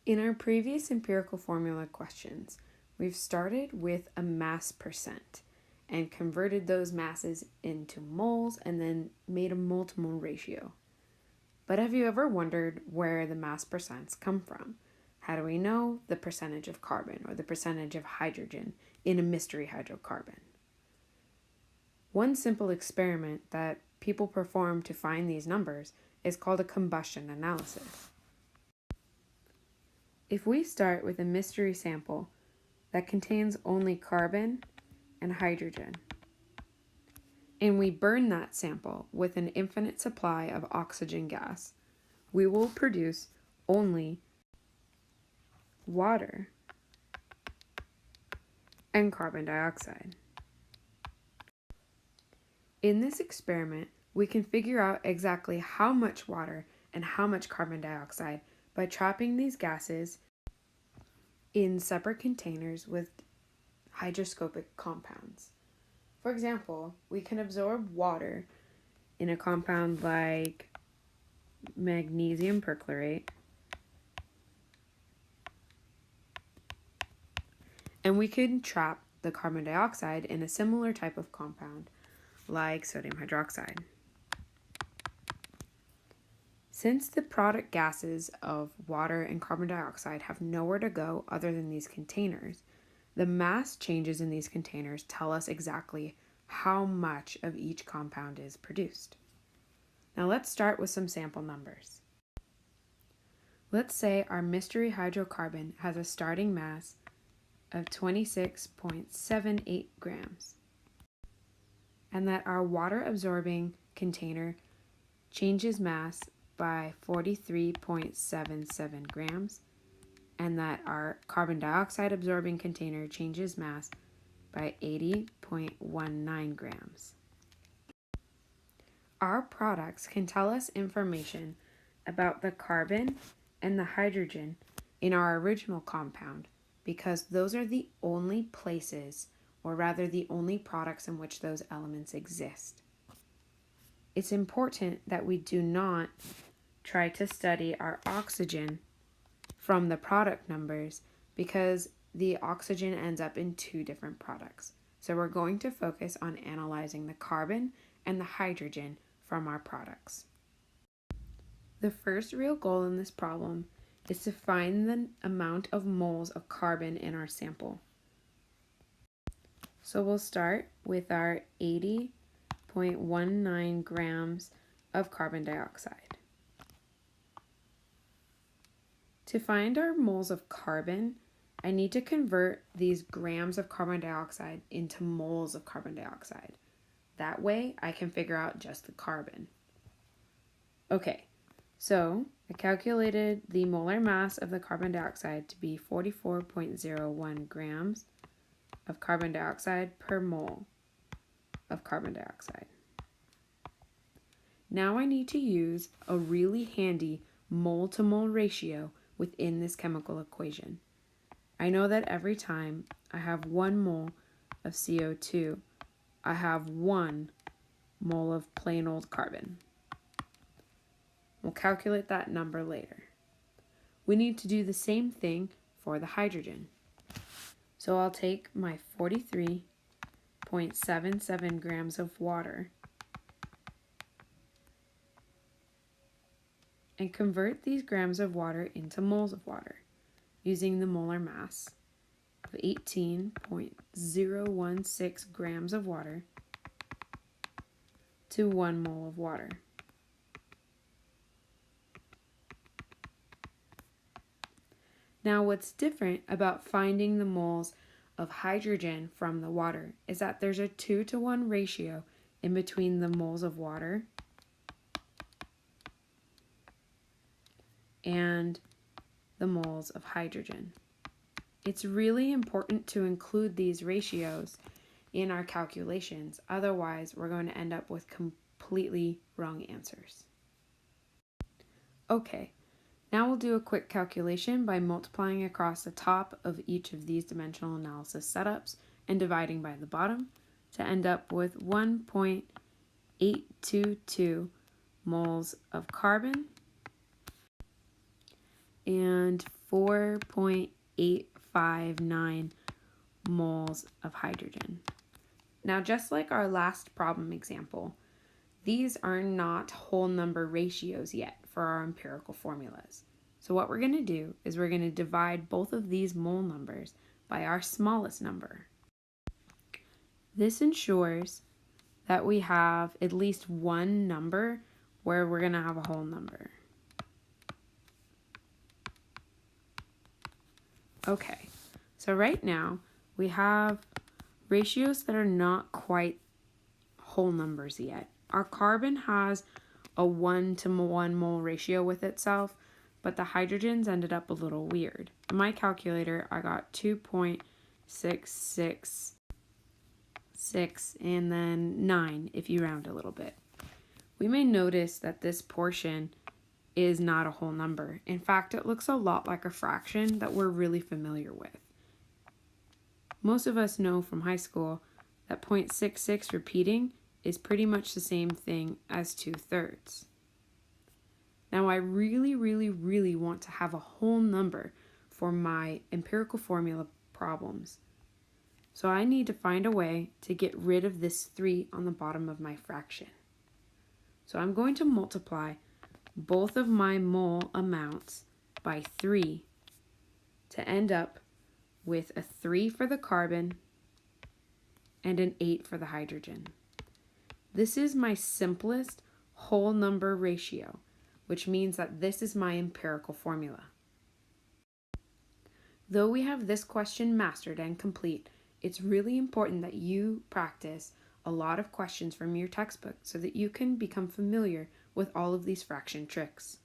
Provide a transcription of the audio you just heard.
In our previous empirical formula questions, we've started with a mass percent and converted those masses into moles and then made a mole-to-mole ratio. But have you ever wondered where the mass percents come from? How do we know the percentage of carbon or the percentage of hydrogen in a mystery hydrocarbon? One simple experiment that people perform to find these numbers is called a combustion analysis. If we start with a mystery sample that contains only carbon and hydrogen, and we burn that sample with an infinite supply of oxygen gas, we will produce only water and carbon dioxide. In this experiment, we can figure out exactly how much water and how much carbon dioxide by trapping these gases in separate containers with hygroscopic compounds. For example, we can absorb water in a compound like magnesium perchlorate, and we can trap the carbon dioxide in a similar type of compound like sodium hydroxide. Since the product gases of water and carbon dioxide have nowhere to go other than these containers, the mass changes in these containers tell us exactly how much of each compound is produced. Now let's start with some sample numbers. Let's say our mystery hydrocarbon has a starting mass of 26.78 grams, and that our water-absorbing container changes mass by 43.77 grams, and that our carbon dioxide absorbing container changes mass by 80.19 grams. Our products can tell us information about the carbon and the hydrogen in our original compound because those are the only places, or rather the only products in which those elements exist. It's important that we do not try to study our oxygen from the product numbers because the oxygen ends up in two different products. So we're going to focus on analyzing the carbon and the hydrogen from our products. The first real goal in this problem is to find the amount of moles of carbon in our sample. So we'll start with our 80.19 grams of carbon dioxide. To find our moles of carbon, I need to convert these grams of carbon dioxide into moles of carbon dioxide. That way, I can figure out just the carbon. Okay, so I calculated the molar mass of the carbon dioxide to be 44.01 grams of carbon dioxide per mole of carbon dioxide. Now I need to use a really handy mole-to-mole ratio within this chemical equation. I know that every time I have 1 mole of CO2, I have 1 mole of plain old carbon. We'll calculate that number later. We need to do the same thing for the hydrogen. So I'll take my 43.77 grams of water and convert these grams of water into moles of water using the molar mass of 18.016 grams of water to 1 mole of water. Now what's different about finding the moles of hydrogen from the water is that there's a 2-to-1 ratio in between the moles of water and the moles of hydrogen. It's really important to include these ratios in our calculations, otherwise we're going to end up with completely wrong answers. Okay, now we'll do a quick calculation by multiplying across the top of each of these dimensional analysis setups and dividing by the bottom to end up with 1.822 moles of carbon and 4.859 moles of hydrogen. Now, just like our last problem example, these are not whole number ratios yet for our empirical formulas. So what we're going to do is we're going to divide both of these mole numbers by our smallest number. This ensures that we have at least one number where we're going to have a whole number. Okay, so right now we have ratios that are not quite whole numbers yet. Our carbon has a 1-to-1 mole ratio with itself, but the hydrogens ended up a little weird. In my calculator, I got 2.666 and then 9 if you round a little bit. We may notice that this portion is not a whole number. In fact, it looks a lot like a fraction that we're really familiar with. Most of us know from high school that 0.66 repeating is pretty much the same thing as 2/3. Now, I really want to have a whole number for my empirical formula problems. So I need to find a way to get rid of this 3 on the bottom of my fraction. So I'm going to multiply both of my mole amounts by 3 to end up with a 3 for the carbon and an 8 for the hydrogen. This is my simplest whole number ratio, which means that this is my empirical formula. Though we have this question mastered and complete, it's really important that you practice a lot of questions from your textbook so that you can become familiar with all of these fraction tricks.